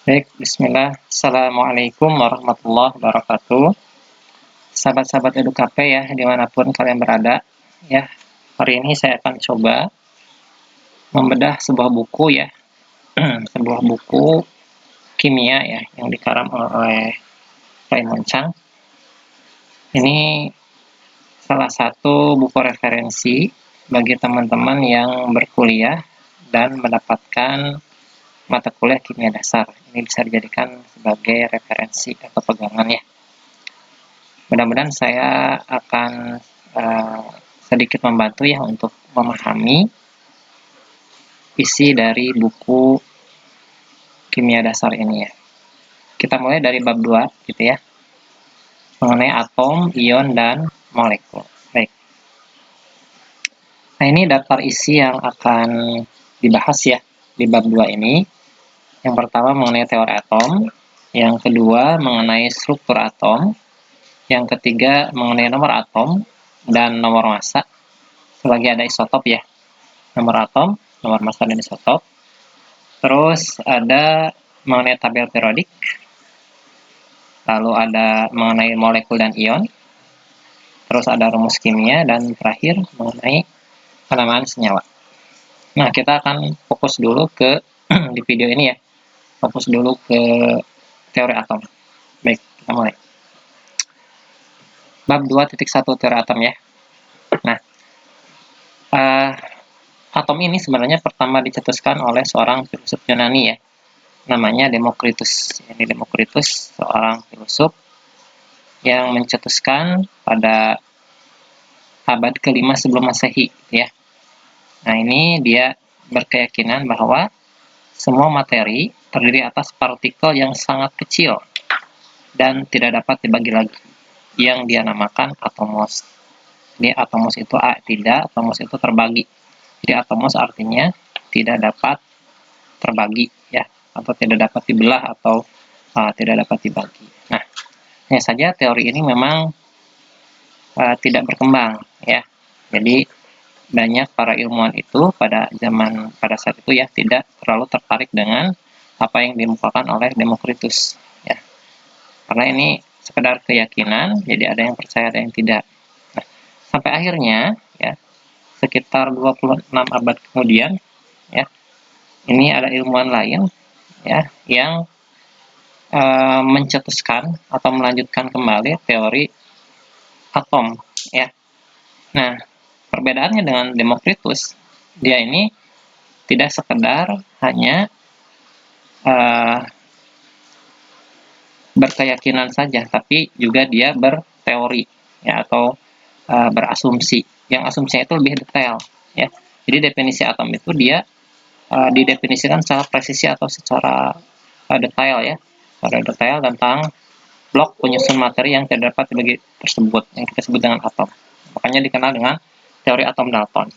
Baik, bismillah. Assalamualaikum warahmatullahi wabarakatuh. Sahabat-sahabat EduKP ya, dimanapun kalian berada. Ya, hari ini saya akan coba membedah sebuah buku ya, sebuah buku kimia ya, yang dikarang oleh Raymond Chang. Ini salah satu buku referensi bagi teman-teman yang berkuliah dan mendapatkan mata kuliah kimia dasar. Ini bisa dijadikan sebagai referensi atau pegangan ya. Mudah-mudahan saya akan sedikit membantu ya untuk memahami isi dari buku kimia dasar ini ya. Kita mulai dari bab 2 gitu ya, mengenai atom, ion, dan molekul. Baik. Nah, ini daftar isi yang akan dibahas ya di bab 2 ini. Yang pertama mengenai teori atom, yang kedua mengenai struktur atom, yang ketiga mengenai nomor atom dan nomor massa, selagi ada isotop ya. Nomor atom, nomor massa, dan isotop. Terus ada mengenai tabel periodik, lalu ada mengenai molekul dan ion, terus ada rumus kimia, dan terakhir mengenai penamaan senyawa. Nah, kita akan fokus dulu ke di video ini ya, fokus dulu ke teori atom. Baik, kita mulai. Bab 2.1 teori atom ya. Nah, atom ini sebenarnya pertama dicetuskan oleh seorang filsuf Yunani ya, namanya Demokritus. Ini Demokritus, seorang filsuf yang mencetuskan pada abad ke-5 sebelum Masehi ya. Nah, ini dia berkeyakinan bahwa semua materi terdiri atas partikel yang sangat kecil dan tidak dapat dibagi lagi, yang dia namakan atomos. Jadi atomos itu tidak, atomos itu terbagi. Jadi atomos artinya tidak dapat terbagi ya, atau tidak dapat dibelah, atau tidak dapat dibagi. Nah, hanya saja teori ini memang tidak berkembang ya. Jadi banyak para ilmuwan itu pada saat itu ya tidak terlalu tertarik dengan apa yang dimukakan oleh Demokritus ya. Karena ini sekedar keyakinan, jadi ada yang percaya, ada yang tidak. Nah, sampai akhirnya ya sekitar 26 abad kemudian ya, ini ada ilmuwan lain ya yang mencetuskan atau melanjutkan kembali teori atom ya. Nah, perbedaannya dengan Demokritus, dia ini tidak sekedar hanya berkeyakinan saja, tapi juga dia berteori ya, atau berasumsi. Yang asumsinya itu lebih detail ya. Jadi definisi atom itu dia didefinisikan secara presisi atau secara detail ya, secara detail tentang blok penyusun materi yang tidak dapat dibagi tersebut, yang kita sebut dengan atom. Makanya dikenal dengan teori atom Dalton.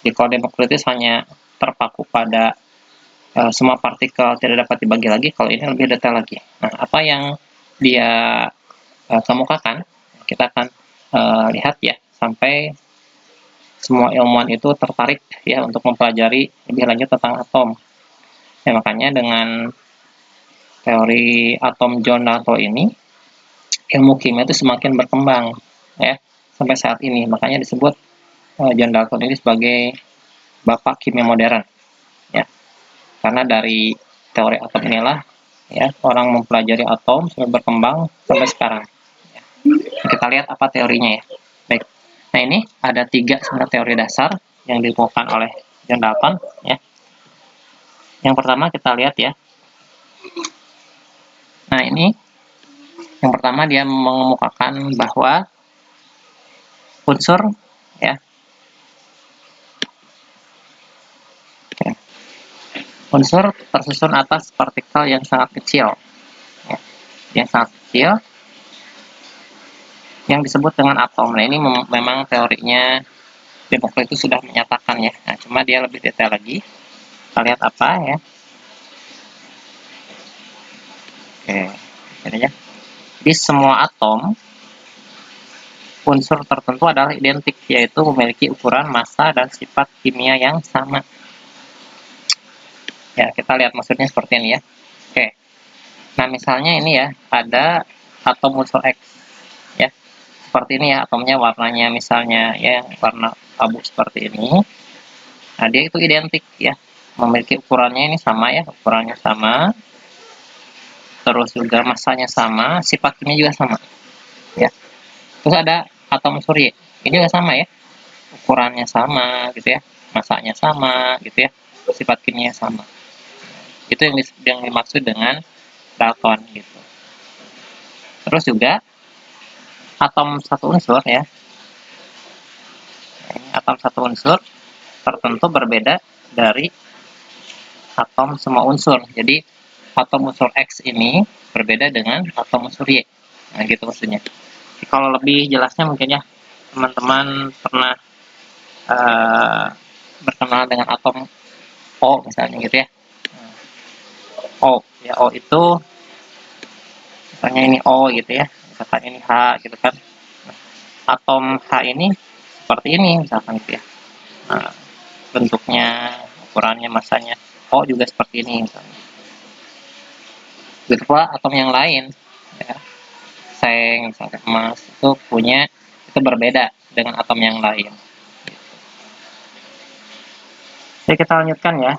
Jadi kalau Demokritus hanya terpaku pada semua partikel tidak dapat dibagi lagi, kalau ini lebih detail lagi. Nah, apa yang dia kemukakan, kita akan lihat ya, sampai semua ilmuwan itu tertarik ya untuk mempelajari lebih lanjut tentang atom. Ya, makanya dengan teori atom John Dalton ini, ilmu kimia itu semakin berkembang ya sampai saat ini. Makanya disebut John Dalton ini sebagai bapak kimia modern ya. Karena dari teori atom inilah ya orang mempelajari atom sampai berkembang sampai sekarang. Ya. Kita lihat apa teorinya ya. Baik. Nah, ini ada 3 sebenarnya teori dasar yang dikemukakan oleh John Dalton ya. Yang pertama kita lihat ya. Nah, ini yang pertama dia mengemukakan bahwa unsur ya, unsur tersusun atas partikel yang sangat kecil ya, yang sangat kecil yang disebut dengan atom. Nah, ini memang teorinya Demokritus sudah menyatakan ya. Nah, cuma dia lebih detail lagi. Kita lihat apa ya. Oke, ini ya. Di semua atom unsur tertentu adalah identik, yaitu memiliki ukuran, massa, dan sifat kimia yang sama. Ya, kita lihat maksudnya seperti ini ya. Oke. Nah, misalnya ini ya, ada atom unsur X ya. Seperti ini ya, atomnya warnanya misalnya ya warna abu seperti ini. Nah, dia itu identik ya. Memiliki ukurannya ini sama ya, ukurannya sama. Terus juga masanya sama, sifat kimia juga sama ya. Terus ada atom unsur Y. Ini juga sama ya. Ukurannya sama gitu ya. Masanya sama gitu ya. Sifat kimia sama. Itu yang dimaksud dengan Dalton gitu. Terus juga atom satu unsur ya. Ini atom satu unsur tertentu berbeda dari atom semua unsur. Jadi atom unsur X ini berbeda dengan atom unsur Y. Nah, gitu maksudnya. Jadi, kalau lebih jelasnya mungkin ya teman-teman pernah berkenal dengan atom O misalnya gitu ya. O ya, O itu misalnya ini O gitu ya, misalkan ini H gitu kan. Nah, atom H ini seperti ini misalkan gitu ya. Nah, bentuknya, ukurannya, masanya. O juga seperti ini misalnya. Begitu pula atom yang lain ya. Seng, misalkan emas itu punya itu berbeda dengan atom yang lain. Jadi kita lanjutkan ya.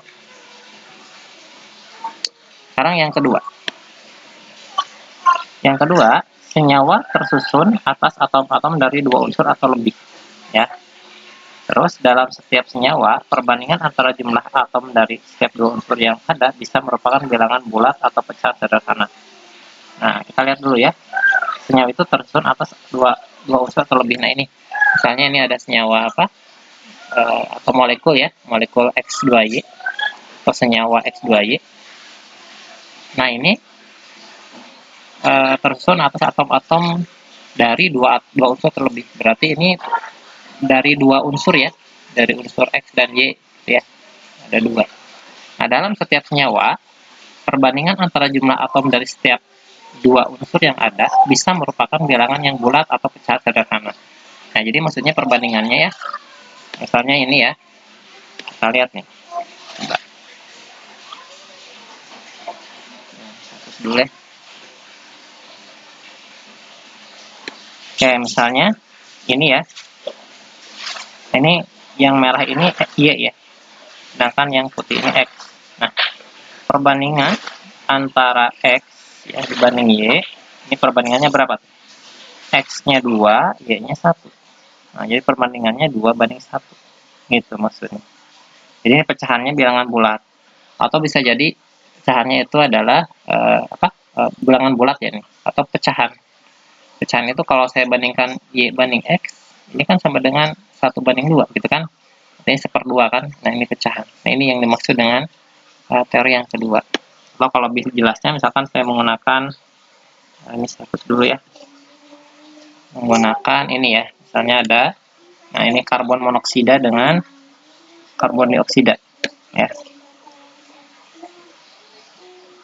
Sekarang yang kedua. Yang kedua, senyawa tersusun atas atom-atom dari dua unsur atau lebih ya. Terus dalam setiap senyawa, perbandingan antara jumlah atom dari setiap dua unsur yang ada bisa merupakan bilangan bulat atau pecahan sederhana. Nah, kita lihat dulu ya. Senyawa itu tersusun atas dua unsur atau lebih. Nah, ini misalnya ini ada senyawa apa? Atau molekul ya, molekul X2Y atau senyawa X2Y. Nah, ini tersusun atas atom-atom dari dua unsur terlebih. Berarti ini dari dua unsur ya, dari unsur X dan Y ya, ada dua. Nah, dalam setiap senyawa, perbandingan antara jumlah atom dari setiap dua unsur yang ada bisa merupakan bilangan yang bulat atau pecahan sederhana. Nah, jadi maksudnya perbandingannya ya, misalnya ini ya, kita lihat nih. Coba. Hapus dulu ya. Oke, misalnya ini ya. Ini yang merah ini Y ya, sedangkan yang putih ini X. Nah, perbandingan antara X ya dibanding Y, ini perbandingannya berapa? X-nya 2, Y-nya 1. Nah, jadi perbandingannya 2:1. Gitu maksudnya. Jadi ini pecahannya bilangan bulat. Atau bisa jadi pecahannya itu adalah bilangan bulat ya nih, atau pecahan. Pecahan itu kalau saya bandingkan Y banding X, ini kan sama dengan 1:2 gitu kan. Ini 1/2 kan. Nah, ini pecahan. Nah, ini yang dimaksud dengan teori yang kedua. Kalau lebih jelasnya misalkan saya menggunakan ini saya hapus dulu ya. Menggunakan ini ya. Misalnya ada ini karbon monoksida dengan karbon dioksida ya.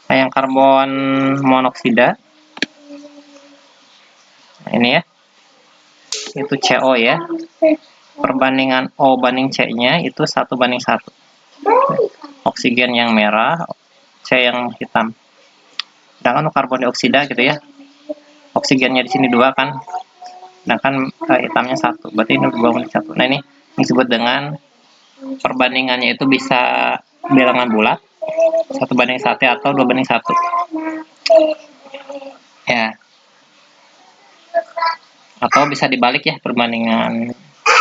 Nah, yang karbon monoksida ini ya, itu CO ya. Perbandingan O banding C-nya itu 1:1. Oksigen yang merah, C yang hitam. Sedangkan karbon dioksida gitu ya, oksigennya di sini 2 kan, sedangkan hitamnya 1. Berarti ini 2:1. Nah, ini disebut dengan perbandingannya itu bisa bilangan bulat, 1:1 atau 2:1. Ya. Atau bisa dibalik ya, perbandingan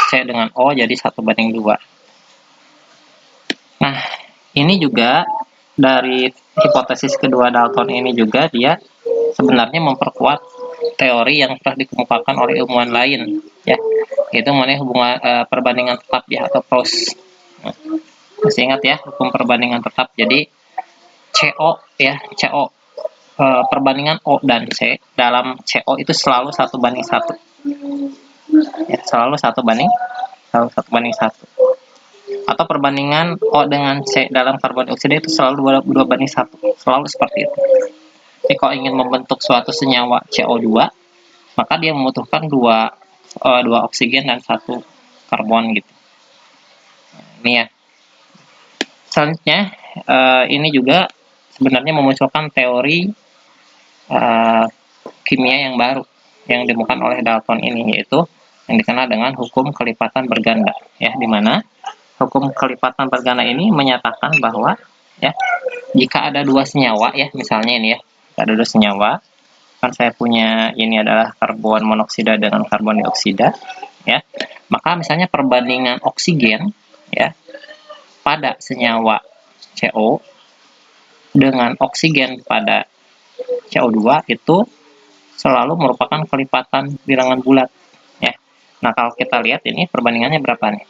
C dengan O jadi 1:2. Nah, ini juga dari hipotesis kedua Dalton ini juga dia sebenarnya memperkuat teori yang telah dikemukakan oleh ilmuwan lain ya, yaitu mengenai hubungan perbandingan tetap ya, atau Proust. Nah, masih ingat ya hukum perbandingan tetap. Jadi CO ya, CO perbandingan O dan C dalam CO itu selalu 1:1 ya, selalu 1:1. Atau perbandingan O dengan C dalam karbon dioksida itu selalu 2:1, selalu seperti itu. Jadi kalau ingin membentuk suatu senyawa CO2, maka dia membutuhkan dua oksigen dan 1 karbon gitu. Nah, ini ya. Selanjutnya ini juga sebenarnya memunculkan teori kimia yang baru yang ditemukan oleh Dalton ini, yaitu yang dikenal dengan hukum kelipatan berganda, ya, di mana hukum kelipatan berganda ini menyatakan bahwa, ya, jika ada dua senyawa, ya, misalnya ini, ya, ada dua senyawa, kan saya punya ini adalah karbon monoksida dengan karbon dioksida, ya, maka misalnya perbandingan oksigen, ya, pada senyawa CO dengan oksigen pada CO2 itu selalu merupakan kelipatan bilangan bulat, ya. Nah, kalau kita lihat ini perbandingannya berapa nih?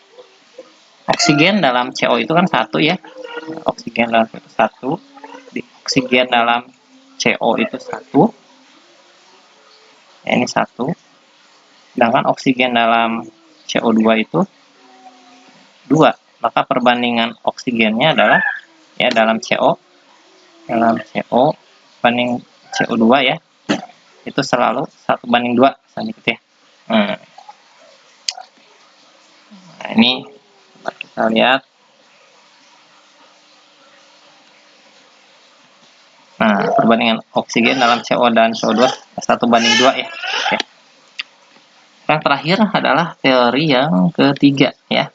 Oksigen dalam CO itu kan 1, ya. Oksigen dalam itu 1, oksigen dalam CO itu 1, ya, ini 1. Sedangkan oksigen dalam CO2 itu 2. Maka perbandingan oksigennya adalah, ya, dalam CO banding CO2, ya, itu selalu 1:2 gitu, ya. Nah, ini kita lihat. Nah, perbandingan oksigen dalam CO dan CO2 1:2, ya. Oke. Yang terakhir adalah teori yang ketiga, ya.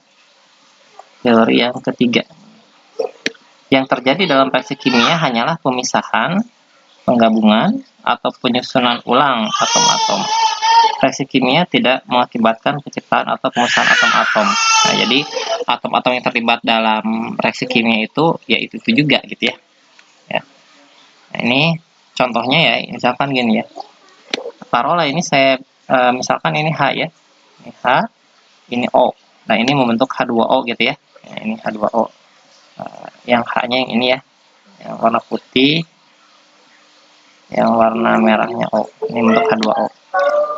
Teori yang ketiga. Yang terjadi dalam reaksi kimia hanyalah pemisahan, penggabungan, atau penyusunan ulang atom-atom. Reaksi kimia tidak mengakibatkan penciptaan atau pemusnahan atom-atom. Nah, jadi atom-atom yang terlibat dalam reaksi kimia itu, ya itu juga gitu, ya. Ya. Nah, ini contohnya, ya, misalkan gini, ya. Taruhlah ini saya misalkan ini H, ya. Ini H, ini O. Nah, ini membentuk H2O gitu, ya. Nah, ini H2O. Yang H-nya yang ini, ya. Yang warna putih, yang warna merahnya O. Ini bentuk H2O.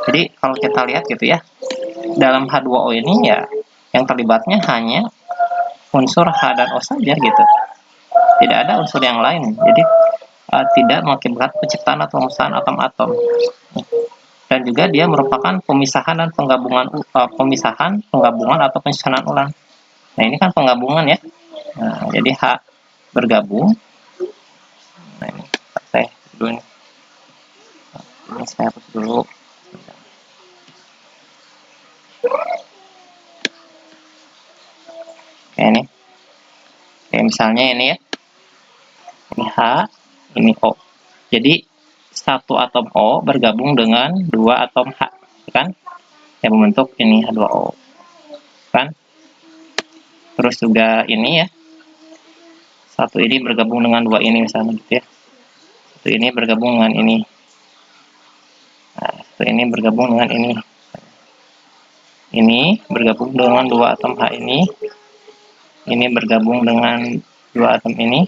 Jadi kalau kita lihat gitu, ya, dalam H2O ini, ya, yang terlibatnya hanya unsur H dan O saja gitu. Tidak ada unsur yang lain. Jadi tidak mengakibatkan penciptaan atau pemusnahan atom-atom. Dan juga dia merupakan pemisahan dan penggabungan penggabungan atau penyusunan ulang. Nah, ini kan penggabungan, ya. Nah, jadi H bergabung. Nah, ini saya dulu ini. Ini saya hapus dulu. Oke, ini. Oke, misalnya ini, ya. Ini H, ini O. Jadi satu atom O bergabung dengan dua atom H, kan? Yang membentuk ini H2O, kan? Terus juga ini, ya. Satu ini bergabung dengan dua ini misalnya gitu, ya. Satu ini bergabung dengan ini. Nah, satu ini bergabung dengan ini. Ini bergabung dengan dua atom H ini. Ini bergabung dengan dua atom ini.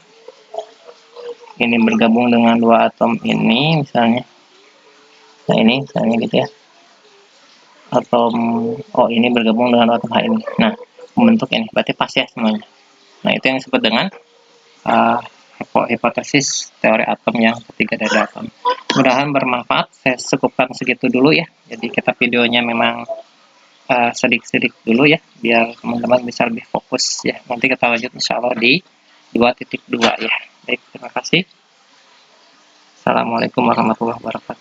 Ini bergabung dengan dua atom ini misalnya. Nah, ini misalnya gitu, ya. Atom O ini bergabung dengan atom H ini. Nah, membentuk ini. Berarti pas, ya, semuanya. Nah, itu yang disebut dengan hipotesis teori atom yang ketiga dari Dalton. Mudah-mudahan bermanfaat. Saya cukupkan segitu dulu, ya. Jadi kita videonya memang sedikit-sedikit dulu, ya, biar teman-teman bisa lebih fokus, ya. Nanti kita lanjut insya Allah di 2.2, ya. Baik, terima kasih. Assalamualaikum warahmatullahi wabarakatuh.